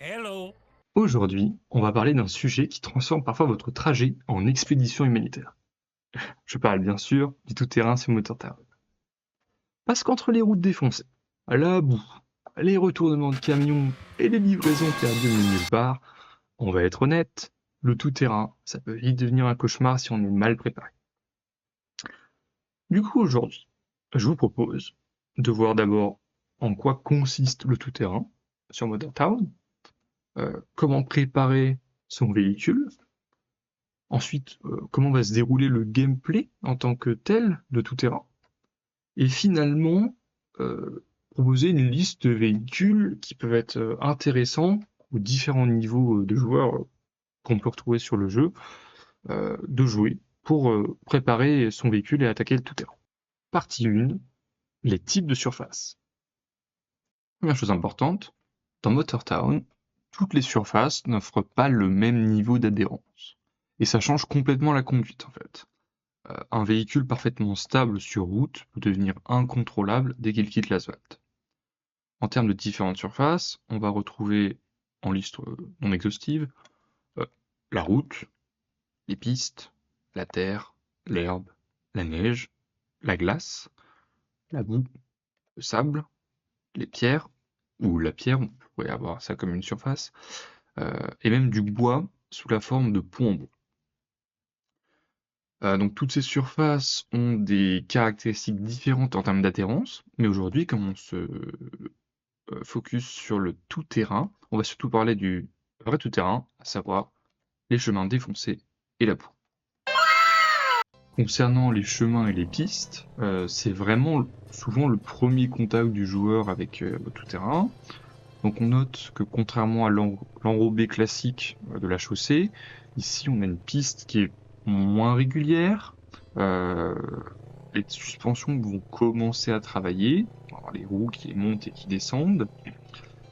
Hello. Aujourd'hui, on va parler d'un sujet qui transforme parfois votre trajet en expédition humanitaire. Je parle bien sûr du tout-terrain sur Motortown. Parce qu'entre les routes défoncées, la boue, les retournements de camions et les livraisons perdues au milieu de nulle part, on va être honnête, le tout-terrain, ça peut vite devenir un cauchemar si on est mal préparé. Du coup, aujourd'hui, je vous propose de voir d'abord en quoi consiste le tout-terrain sur Motortown, comment préparer son véhicule. Ensuite, comment va se dérouler le gameplay en tant que tel de tout terrain. Et finalement, proposer une liste de véhicules qui peuvent être intéressants aux différents niveaux de joueurs qu'on peut retrouver sur le jeu, de jouer pour préparer son véhicule et attaquer le tout terrain. Partie 1, les types de surfaces. Première chose importante, dans Motortown, toutes les surfaces n'offrent pas le même niveau d'adhérence. Et ça change complètement la conduite en fait. Un véhicule parfaitement stable sur route peut devenir incontrôlable dès qu'il quitte l'asphalte. En termes de différentes surfaces, on va retrouver en liste non exhaustive euh, la route, les pistes, la terre, l'herbe, la neige, la glace, la boue, le sable, les pierres, ou la pierre, on pourrait avoir ça comme une surface, et même du bois sous la forme de ponts en bois. Donc toutes ces surfaces ont des caractéristiques différentes en termes d'adhérence, mais aujourd'hui, comme on se focus sur le tout-terrain, on va surtout parler du vrai tout-terrain, à savoir les chemins défoncés et la boue. Concernant les chemins et les pistes, c'est vraiment souvent le premier contact du joueur avec le tout-terrain. Donc on note que contrairement à l'enrobé classique de la chaussée, ici on a une piste qui est moins régulière. Euh, les suspensions vont commencer à travailler, on va avoir les roues qui montent et qui descendent.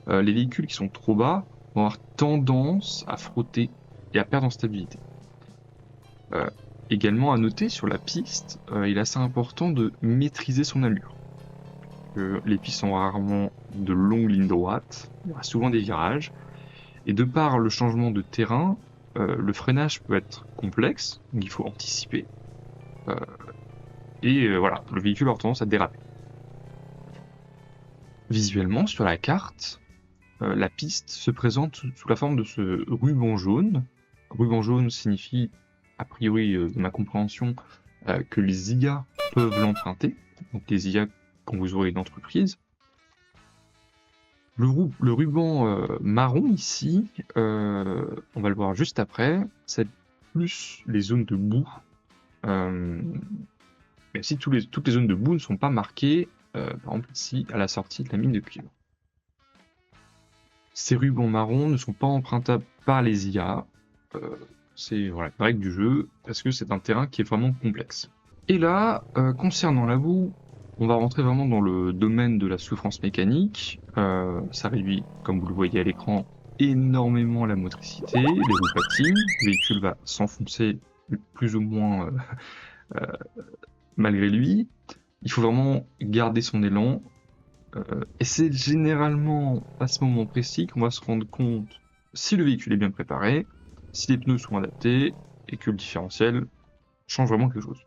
Les véhicules qui sont trop bas vont avoir tendance à frotter et à perdre en stabilité. Euh, Également à noter sur la piste, il est assez important de maîtriser son allure. Les pistes sont rarement de longues lignes droites, il y aura souvent des virages, et de par le changement de terrain, le freinage peut être complexe, donc il faut anticiper, voilà, le véhicule aura tendance à déraper. Visuellement, sur la carte, la piste se présente sous la forme de ce ruban jaune. Ruban jaune signifie, a priori de ma compréhension, que les IA peuvent l'emprunter, donc les IA quand vous aurez une entreprise. Le ruban marron ici, on va le voir juste après, c'est plus les zones de boue. Même si toutes les zones de boue ne sont pas marquées, par exemple ici à la sortie de la mine de cuivre. Ces rubans marrons ne sont pas empruntables par les IA. C'est voilà, une règle du jeu, parce que c'est un terrain qui est vraiment complexe. Et là, concernant la boue, on va rentrer vraiment dans le domaine de la souffrance mécanique. Ça réduit, comme vous le voyez à l'écran, énormément la motricité, les roues patinent, le véhicule va s'enfoncer plus ou moins malgré lui. Il faut vraiment garder son élan. Et c'est généralement à ce moment précis qu'on va se rendre compte si le véhicule est bien préparé, si les pneus sont adaptés et que le différentiel change vraiment quelque chose.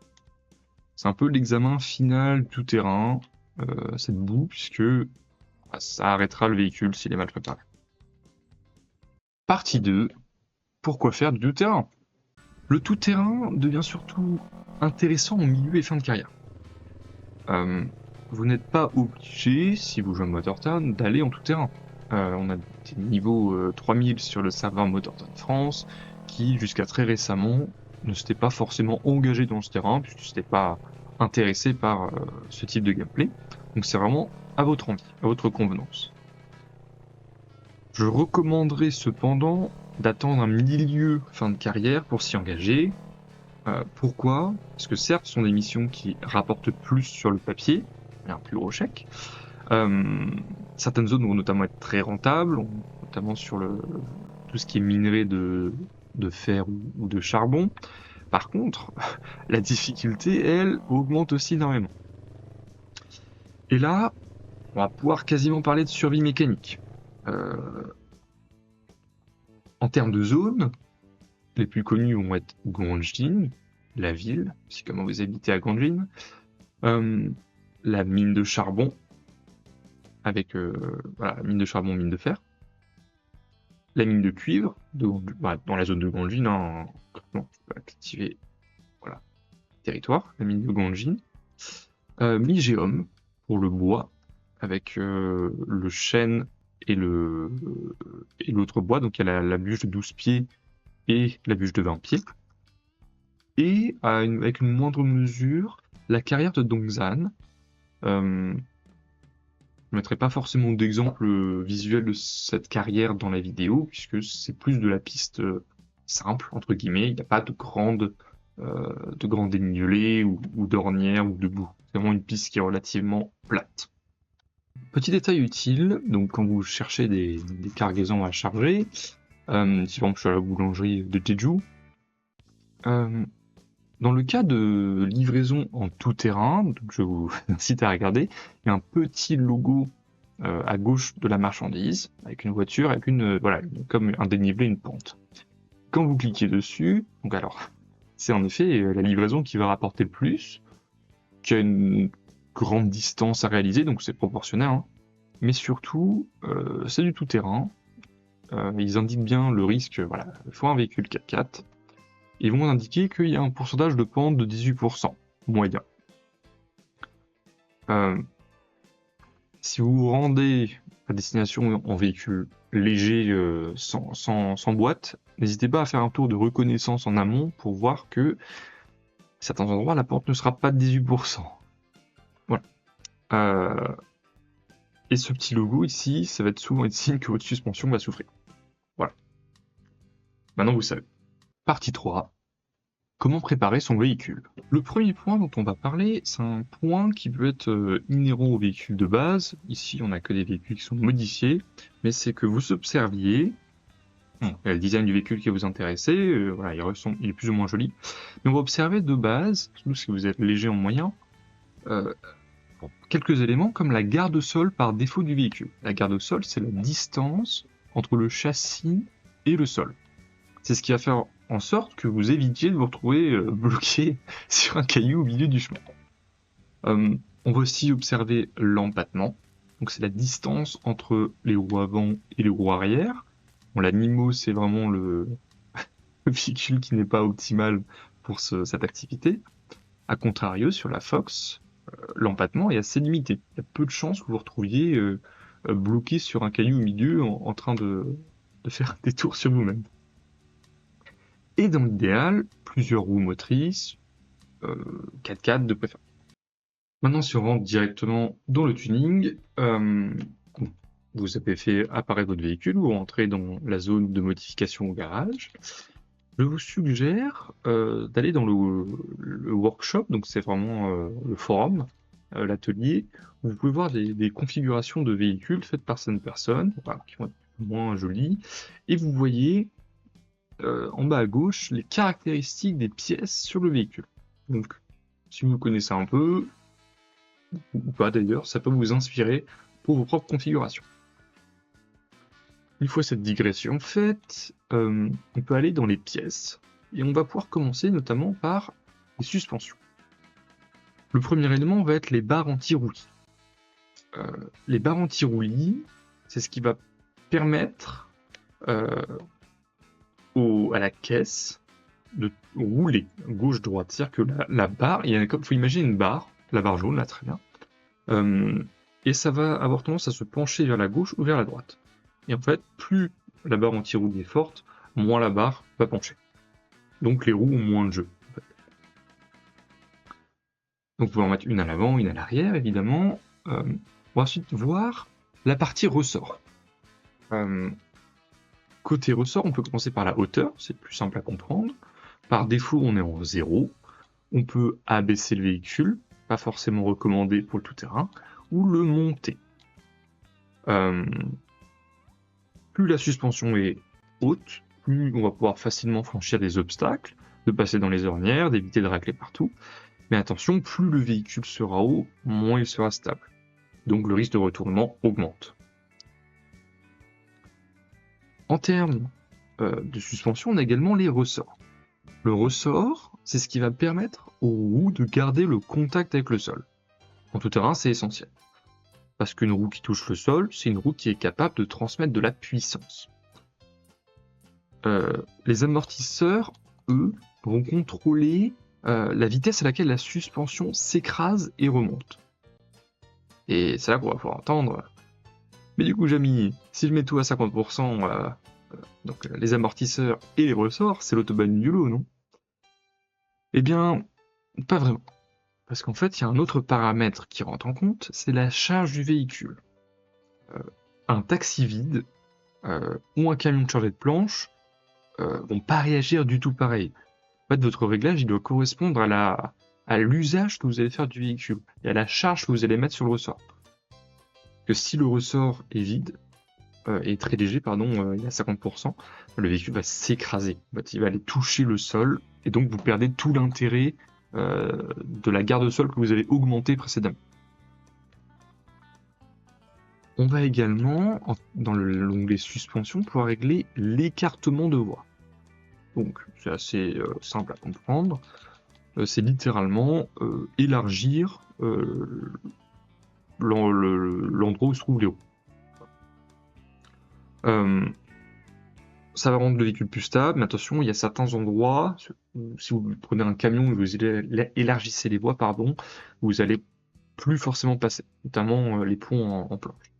C'est un peu l'examen final tout terrain, cette boue, puisque ça arrêtera le véhicule s'il est mal préparé. Partie 2, pourquoi faire du tout-terrain? Le tout-terrain devient surtout intéressant en milieu et fin de carrière. Vous n'êtes pas obligé, si vous jouez à Motortown, d'aller en tout-terrain. On a des niveaux 3000 sur le serveur Motortown France, qui jusqu'à très récemment ne s'étaient pas forcément engagés dans ce terrain, puisqu'ils n'étaient pas intéressés par ce type de gameplay. Donc c'est vraiment à votre envie, à votre convenance. Je recommanderais cependant d'attendre un milieu fin de carrière pour s'y engager. Pourquoi? Parce que certes, ce sont des missions qui rapportent plus sur le papier, il y a un plus gros chèque. Certaines zones vont notamment être très rentables, notamment sur tout ce qui est minerai de fer ou de charbon. Par contre, la difficulté, elle, augmente aussi énormément. Et là, on va pouvoir quasiment parler de survie mécanique. En termes de zones, les plus connus vont être Gwangjin, la ville, si comment vous habitez à Gwangjin, la mine de charbon, avec voilà, mine de charbon, mine de fer, la mine de cuivre, dans la zone de Gwangjin, hein, tu peux activer voilà, territoire, la mine de Gwangjin, Migéum pour le bois, avec le chêne et l'autre bois, donc il y a la bûche de 12 pieds et la bûche de 20 pieds. Et avec une moindre mesure, la carrière de Dongzan. Je ne mettrai pas forcément d'exemple visuel de cette carrière dans la vidéo, puisque c'est plus de la piste simple, entre guillemets. Il n'y a pas de grandes dénivelés ou d'ornières ou de boue. C'est vraiment une piste qui est relativement plate. Petit détail utile, donc quand vous cherchez des cargaisons à charger, si par exemple je suis à la boulangerie de Jeju, dans le cas de livraison en tout terrain, donc je vous incite à regarder, il y a un petit logo à gauche de la marchandise, avec une voiture, avec comme un dénivelé, une pente. Quand vous cliquez dessus, donc alors, c'est en effet la livraison qui va rapporter le plus, qui a une grande distance à réaliser, donc c'est proportionnel, hein. Mais surtout, c'est du tout-terrain. Ils indiquent bien le risque, voilà, il faut un véhicule 4x4. Ils vont indiquer qu'il y a un pourcentage de pente de 18%, moyen. Si vous vous rendez à destination en véhicule léger sans boîte, n'hésitez pas à faire un tour de reconnaissance en amont pour voir que à certains endroits, la pente ne sera pas de 18%. Voilà. Et ce petit logo ici, ça va être souvent un signe que votre suspension va souffrir. Voilà. Maintenant, vous savez. Partie 3. Comment préparer son véhicule? Le premier point dont on va parler, c'est un point qui peut être inhérent au véhicule de base. Ici, on n'a que des véhicules qui sont modifiés, mais c'est que vous observiez le design du véhicule qui va vous intéresser, voilà, il est plus ou moins joli. Mais on va observer de base, surtout si vous êtes léger en moyen, quelques éléments comme la garde-sol par défaut du véhicule. La garde-sol, c'est la distance entre le châssis et le sol. C'est ce qui va faire en sorte que vous évitiez de vous retrouver bloqué sur un caillou au milieu du chemin. On va aussi observer l'empattement. Donc c'est la distance entre les roues avant et les roues arrière. Bon, la Nimo, c'est vraiment le véhicule qui n'est pas optimal pour cette activité. A contrario, sur la Fox, l'empattement est assez limité. Il y a peu de chances que vous vous retrouviez bloqué sur un caillou au milieu en train de faire des tours sur vous-même. Et dans l'idéal, plusieurs roues motrices, 4x4 de préférence. Maintenant, si on rentre directement dans le tuning, vous avez fait apparaître votre véhicule, vous rentrez dans la zone de modification au garage. Je vous suggère d'aller dans le workshop, donc c'est vraiment le forum, l'atelier, où vous pouvez voir des configurations de véhicules faites par certaines personnes, voilà, qui vont être moins jolies, et vous voyez en bas à gauche les caractéristiques des pièces sur le véhicule. Donc, si vous connaissez un peu, ou pas d'ailleurs, ça peut vous inspirer pour vos propres configurations. Une fois cette digression faite, on peut aller dans les pièces, et on va pouvoir commencer notamment par les suspensions. Le premier élément va être les barres anti-roulis. Les barres anti-roulis, c'est ce qui va permettre à la caisse de rouler gauche-droite. C'est-à-dire que la barre, il faut imaginer une barre, la barre jaune, là, très bien, et ça va avoir tendance à se pencher vers la gauche ou vers la droite. Et en fait, plus la barre anti-roulis est forte, moins la barre va pencher. Donc les roues ont moins de jeu. En fait. Donc vous pouvez en mettre une à l'avant, une à l'arrière, évidemment. On va ensuite voir la partie ressort. Côté ressort, on peut commencer par la hauteur, c'est plus simple à comprendre. Par défaut, on est en 0. On peut abaisser le véhicule, pas forcément recommandé pour le tout-terrain, ou le monter. Plus la suspension est haute, plus on va pouvoir facilement franchir des obstacles, de passer dans les ornières, d'éviter de racler partout. Mais attention, plus le véhicule sera haut, moins il sera stable. Donc le risque de retournement augmente. En termes de suspension, on a également les ressorts. Le ressort, c'est ce qui va permettre aux roues de garder le contact avec le sol. En tout terrain, c'est essentiel. Parce qu'une roue qui touche le sol, c'est une roue qui est capable de transmettre de la puissance. Les amortisseurs, eux, vont contrôler la vitesse à laquelle la suspension s'écrase et remonte. Et c'est là qu'on va pouvoir entendre. Mais du coup, Jamy, si je mets tout à 50%, donc les amortisseurs et les ressorts, c'est l'autobahn du lot, non? Eh bien, pas vraiment. Parce qu'en fait, il y a un autre paramètre qui rentre en compte, c'est la charge du véhicule. Un taxi vide ou un camion chargé de planches vont pas réagir du tout pareil. En fait, votre réglage, il doit correspondre à l'usage que vous allez faire du véhicule et à la charge que vous allez mettre sur le ressort. Que si le ressort est vide, est très léger, pardon, il y a 50%, le véhicule va s'écraser. En fait, il va aller toucher le sol et donc vous perdez tout l'intérêt de la garde-sol que vous avez augmenté précédemment. On va également, dans l'onglet suspension, pouvoir régler l'écartement de voie. Donc, c'est assez simple à comprendre. C'est littéralement élargir l'endroit où se trouvent les roues. Ça va rendre le véhicule plus stable, mais attention, il y a certains endroits, si vous prenez un camion et vous élargissez les voies, vous allez plus forcément passer, notamment les ponts en planche.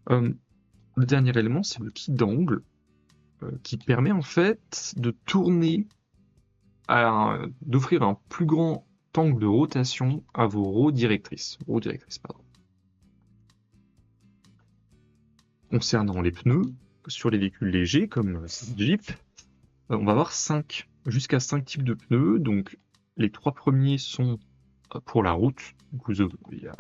Le dernier élément, c'est le kit d'angle, qui permet en fait de tourner, d'offrir un plus grand angle de rotation à vos roues directrices. Concernant les pneus, sur les véhicules légers comme Jeep, on va avoir jusqu'à 5 types de pneus. Donc les 3 premiers sont pour la route. Il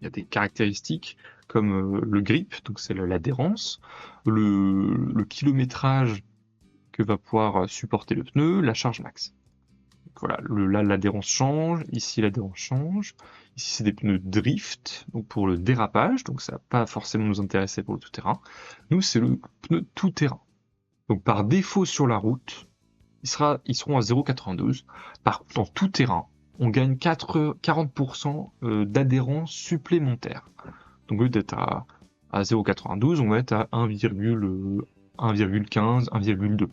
y a des caractéristiques comme le grip, donc c'est l'adhérence, le kilométrage que va pouvoir supporter le pneu, la charge max. Donc voilà, là l'adhérence change, ici l'adhérence change. Ici c'est des pneus drift, donc pour le dérapage, donc ça va pas forcément nous intéresser pour le tout-terrain. Nous c'est le pneu tout-terrain. Donc par défaut sur la route, ils seront à 0,92. Par contre en tout-terrain, on gagne 40% d'adhérence supplémentaire. Donc au lieu d'être à 0,92, on va être à 1,15, 1,2.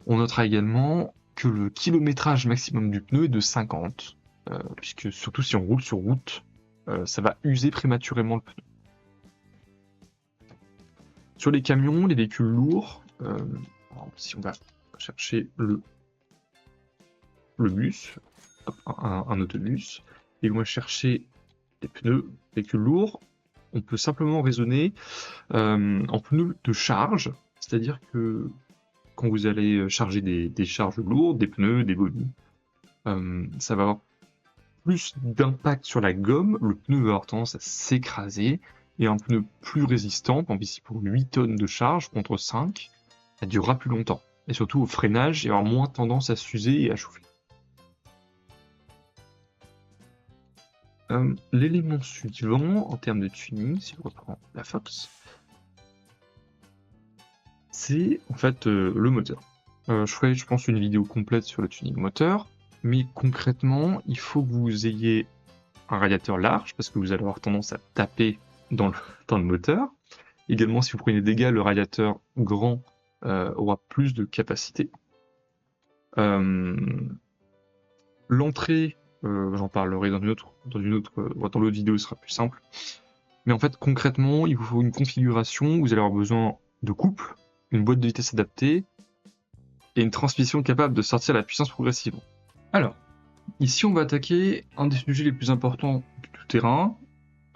On notera également que le kilométrage maximum du pneu est de 50, puisque surtout si on roule sur route, ça va user prématurément le pneu. Sur les camions, les véhicules lourds, si on va chercher le bus, un autobus, et on va chercher les pneus véhicules lourds, on peut simplement raisonner en pneus de charge, c'est-à-dire que quand vous allez charger des charges lourdes, des pneus, des bodies, ça va avoir plus d'impact sur la gomme, le pneu va avoir tendance à s'écraser, et un pneu plus résistant, par exemple ici pour 8 tonnes de charge contre 5, ça durera plus longtemps. Et surtout au freinage, il va avoir moins tendance à s'user et à chauffer. L'élément suivant, en termes de tuning, si je reprends la Fox, c'est en fait le moteur. Je ferai, je pense, une vidéo complète sur le tuning moteur, mais concrètement, il faut que vous ayez un radiateur large, parce que vous allez avoir tendance à taper dans le moteur. Également, si vous prenez des dégâts, le radiateur grand aura plus de capacité. L'entrée, j'en parlerai dans l'autre vidéo, ce sera plus simple. Mais en fait, concrètement, il vous faut une configuration où vous allez avoir besoin de couple, une boîte de vitesse adaptée et une transmission capable de sortir la puissance progressivement. Alors, ici, on va attaquer un des sujets les plus importants du tout-terrain,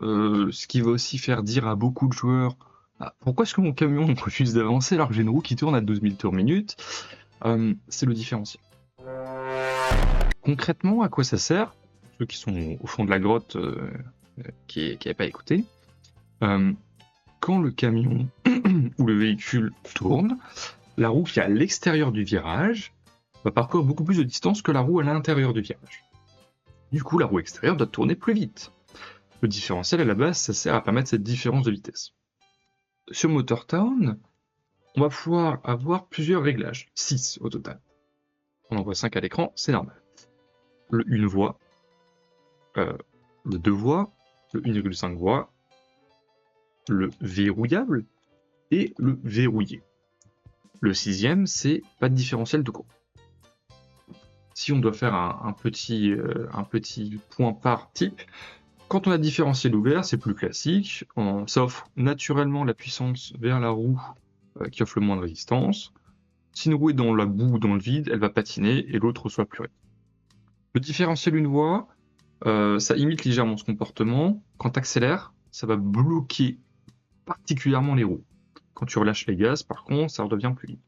ce qui va aussi faire dire à beaucoup de joueurs pourquoi est-ce que mon camion refuse d'avancer alors que j'ai une roue qui tourne à 12 000 tours minute. C'est le différentiel. Concrètement, à quoi ça sert? Ceux qui sont au fond de la grotte, qui n'avaient pas écouté. Quand le camion ou le véhicule tourne, la roue qui est à l'extérieur du virage va parcourir beaucoup plus de distance que la roue à l'intérieur du virage. Du coup, la roue extérieure doit tourner plus vite. Le différentiel, à la base, ça sert à permettre cette différence de vitesse. Sur Motortown, on va pouvoir avoir plusieurs réglages, 6 au total. On en voit 5 à l'écran, c'est normal. Le une voix, le 2 voix, le 1,5 voix, le verrouillable et le verrouillé. Le 6e, c'est pas de différentiel tout court. Si on doit faire un petit point par type, quand on a différentiel ouvert, c'est plus classique, ça offre naturellement la puissance vers la roue qui offre le moins de résistance. Si une roue est dans la boue ou dans le vide, elle va patiner et l'autre reçoit plus rien. Le différentiel une voie, ça imite légèrement ce comportement. Quand tu accélères, ça va bloquer particulièrement les roues. Quand tu relâches les gaz, par contre, ça redevient plus libre.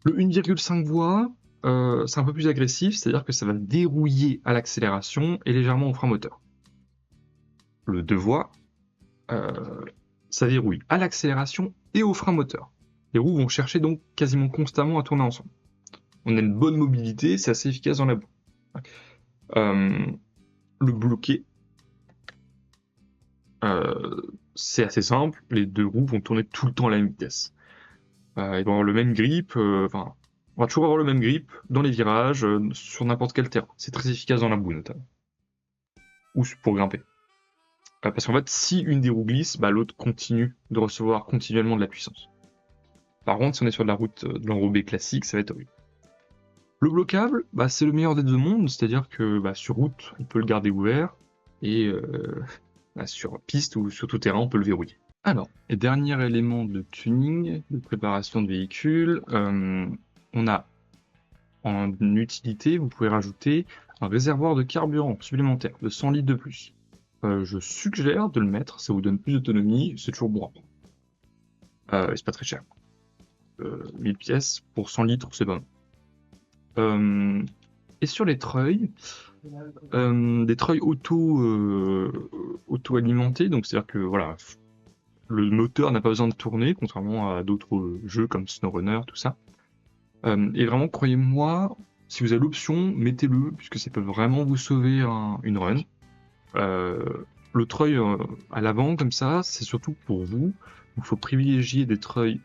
Le 1,5 voies, c'est un peu plus agressif, c'est-à-dire que ça va dérouiller à l'accélération et légèrement au frein moteur. Le 2 voies, ça verrouille à l'accélération et au frein moteur. Les roues vont chercher donc quasiment constamment à tourner ensemble. On a une bonne mobilité, c'est assez efficace dans la boue. Le bloqué, c'est assez simple, les deux roues vont tourner tout le temps à la même vitesse. Ils vont avoir le même grip, on va toujours avoir le même grip dans les virages, sur n'importe quel terrain. C'est très efficace dans la boue notamment. Ou pour grimper. Parce qu'en fait, si une des roues glisse, l'autre continue de recevoir continuellement de la puissance. Par contre, si on est sur de la route de l'enrobé classique, ça va être horrible. Le bloquable, c'est le meilleur des deux mondes, c'est-à-dire que sur route, on peut le garder ouvert, et sur piste ou sur tout terrain, on peut le verrouiller. Alors, et dernier élément de tuning, de préparation de véhicule, on a en utilité, vous pouvez rajouter un réservoir de carburant supplémentaire de 100 litres de plus. Je suggère de le mettre, ça vous donne plus d'autonomie, c'est toujours bon. C'est pas très cher. 1000 pièces pour 100 litres, c'est bon. Et sur les treuils, des treuils auto-alimentés, donc c'est-à-dire que voilà, le moteur n'a pas besoin de tourner, contrairement à d'autres jeux comme SnowRunner, tout ça. Et vraiment, croyez-moi, si vous avez l'option, mettez-le, puisque ça peut vraiment vous sauver une run. Le treuil à l'avant, comme ça, c'est surtout pour vous. Il faut privilégier des treuils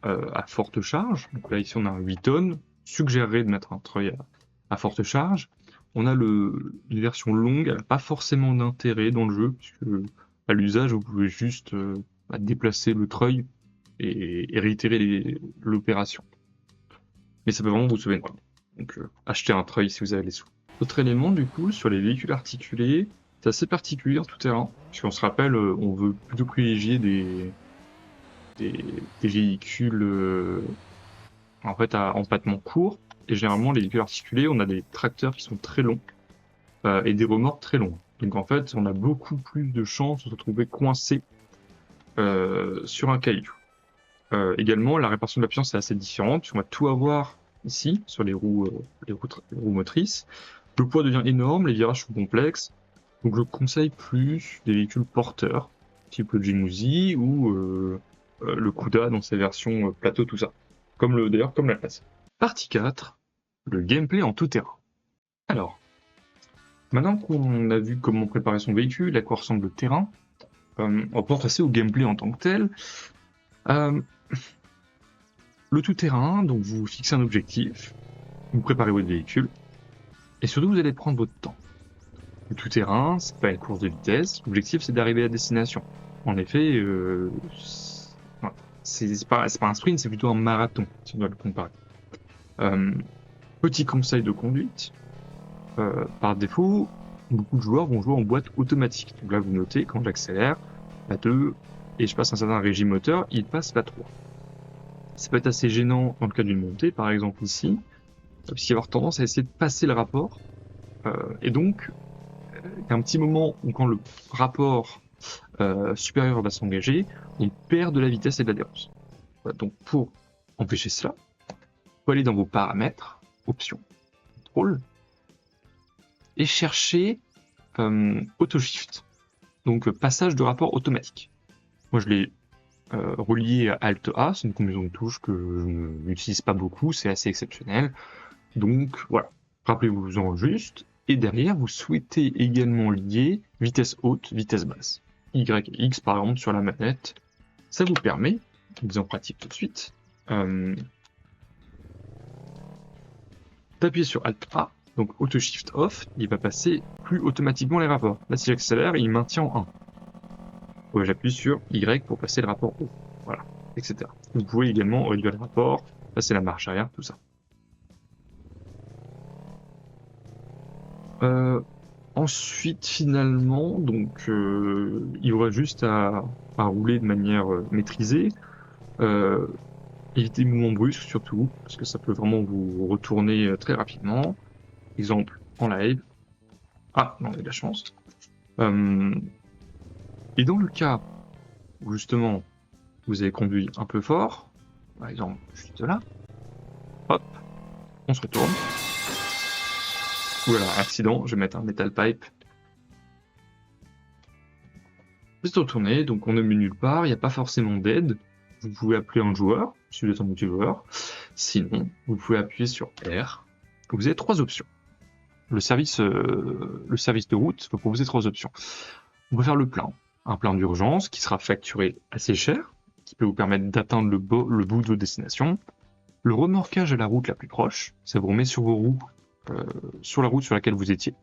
à forte charge. Donc là, ici, on a un 8 tonnes. Suggérerais de mettre un treuil à forte charge. On a une version longue, elle n'a pas forcément d'intérêt dans le jeu, puisque à l'usage, vous pouvez juste déplacer le treuil et réitérer l'opération. Mais ça peut vraiment vous sauver une run. Donc achetez un treuil si vous avez les sous. Autre élément, du coup, sur les véhicules articulés, c'est assez particulier en tout terrain, puisqu'on se rappelle, on veut plutôt privilégier des véhicules en fait à empattement court, et généralement les véhicules articulés, on a des tracteurs qui sont très longs et des remorques très longues. Donc en fait, on a beaucoup plus de chances de se retrouver coincé sur un caillou. Également, la répartition de la puissance est assez différente, puisqu'on va tout avoir ici, sur les roues motrices. Le poids devient énorme, les virages sont complexes, donc je conseille plus des véhicules porteurs, type le Jimouzi ou le Kuda dans ses versions plateau, tout ça. D'ailleurs comme la classe. Partie 4, le gameplay en tout terrain. Alors, maintenant qu'on a vu comment préparer son véhicule, à quoi ressemble le terrain, on va pouvoir passer au gameplay en tant que tel. Le tout-terrain, donc vous fixez un objectif, vous préparez votre véhicule, et surtout vous allez prendre votre temps. Le tout-terrain, c'est pas une course de vitesse, l'objectif c'est d'arriver à destination. En effet, c'est pas un sprint, c'est plutôt un marathon, si on doit le comparer. Petit conseil de conduite, par défaut, beaucoup de joueurs vont jouer en boîte automatique. Donc là, vous notez, quand j'accélère, la 2, et je passe un certain régime moteur, il passe la 3. Ça peut être assez gênant dans le cas d'une montée, par exemple ici, puisqu'il va avoir tendance à essayer de passer le rapport, et donc, il y a un petit moment où quand le rapport supérieur va s'engager, on perd de la vitesse et de l'adhérence. Voilà, donc pour empêcher cela, vous aller dans vos paramètres, options, contrôle, et chercher auto-shift, donc passage de rapport automatique. Moi je l'ai relié à Alt A, c'est une combinaison de touches que je n'utilise pas beaucoup, c'est assez exceptionnel. Donc voilà, rappelez-vous-en juste, et derrière vous souhaitez également lier vitesse haute, vitesse basse. Y et X par exemple sur la manette, ça vous permet mise en pratique tout de suite. D'appuyer sur Alt A, donc Auto Shift Off, il va passer plus automatiquement les rapports. Là, si j'accélère, il maintient en 1. J'appuie sur Y pour passer le rapport haut, voilà, etc. Vous pouvez également réduire le rapport, passer la marche arrière, tout ça. Ensuite, finalement, donc, il vous reste juste à rouler de manière maîtrisée. Évitez les mouvements brusques surtout, parce que ça peut vraiment vous retourner très rapidement. Exemple, en live. Ah, non, on a de la chance. Et dans le cas où justement vous avez conduit un peu fort, par exemple juste là, hop, on se retourne. Voilà, accident, je vais mettre un metal pipe. Vous êtes retourné, donc on ne met nulle part, il n'y a pas forcément d'aide. Vous pouvez appeler un joueur, si vous êtes un multijoueur. Sinon, vous pouvez appuyer sur R. Vous avez 3 options. Le service de route va proposer 3 options. On peut faire le plein. Un plein d'urgence qui sera facturé assez cher, qui peut vous permettre d'atteindre le bout de votre destination. Le remorquage à la route la plus proche, ça vous remet sur vos roues, sur la route sur laquelle vous étiez.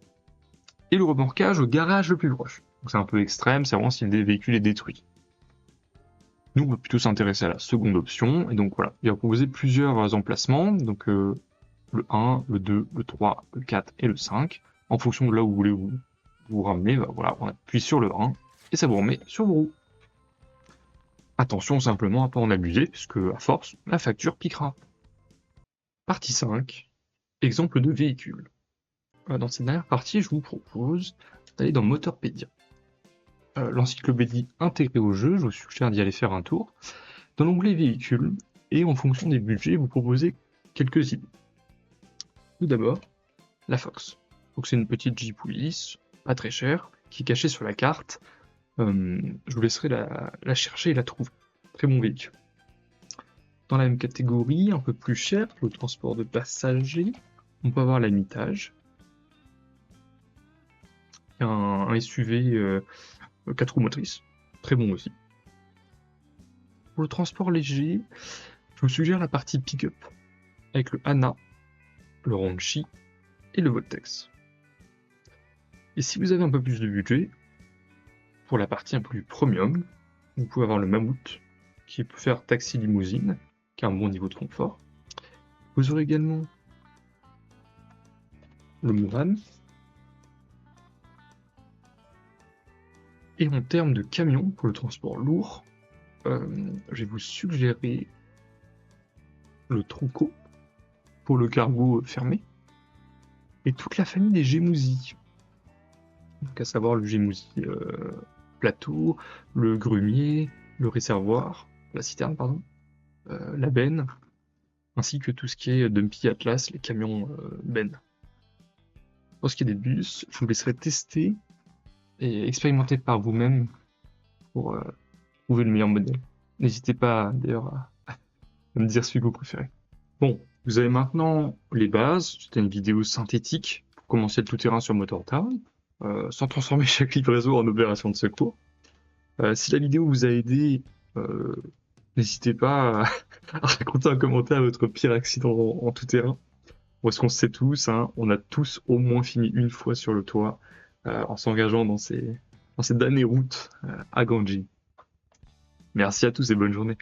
Et le remorquage au garage le plus proche. Donc c'est un peu extrême, c'est vraiment si le véhicule est détruit. Nous, on va plutôt s'intéresser à la seconde option, et donc voilà, il va proposer plusieurs emplacements, donc le 1, le 2, le 3, le 4 et le 5. En fonction de là où vous voulez vous ramener, bah voilà, on appuie sur le 1, et ça vous remet sur vos roues. Attention simplement à ne pas en abuser, puisque à force, la facture piquera. Partie 5, exemple de véhicule. Dans cette dernière partie, je vous propose d'aller dans Motorpedia. L'encyclopédie intégrée au jeu, je vous suggère d'y aller faire un tour. Dans l'onglet véhicules, et en fonction des budgets, vous proposez quelques idées. Tout d'abord, la Fox. Donc c'est une petite Jeep Willys, pas très chère, qui est cachée sur la carte. Je vous laisserai la chercher et la trouver. Très bon véhicule. Dans la même catégorie, un peu plus cher, le transport de passagers, on peut avoir l'Hermitage. Un SUV 4 roues motrices, très bon aussi. Pour le transport léger, je vous suggère la partie pick-up, avec le Hana, le Ronchi et le Voltex. Et si vous avez un peu plus de budget, pour la partie un peu plus premium, vous pouvez avoir le Mammouth, qui peut faire taxi limousine, qui a un bon niveau de confort. Vous aurez également le Murano. Et en termes de camion, pour le transport lourd, je vais vous suggérer le Tronco, pour le cargo fermé, et toute la famille des Gémousi. Donc à savoir le Gémousi plateau, le grumier, le réservoir, la citerne, pardon, la benne, ainsi que tout ce qui est Dumpy Atlas, les camions benne. Pour ce qui est des bus, je vous laisserai tester et expérimenter par vous-même pour trouver le meilleur modèle. N'hésitez pas d'ailleurs à me dire celui que vous préférez. Bon, vous avez maintenant les bases, c'était une vidéo synthétique pour commencer le tout-terrain sur MotorTown, sans transformer chaque livraison en opération de secours. Si la vidéo vous a aidé, n'hésitez pas à raconter un commentaire à votre pire accident en tout-terrain. Parce qu'on sait tous, hein, on a tous au moins fini une fois sur le toit en s'engageant dans ces damnées routes à Ganji. Merci à tous et bonne journée.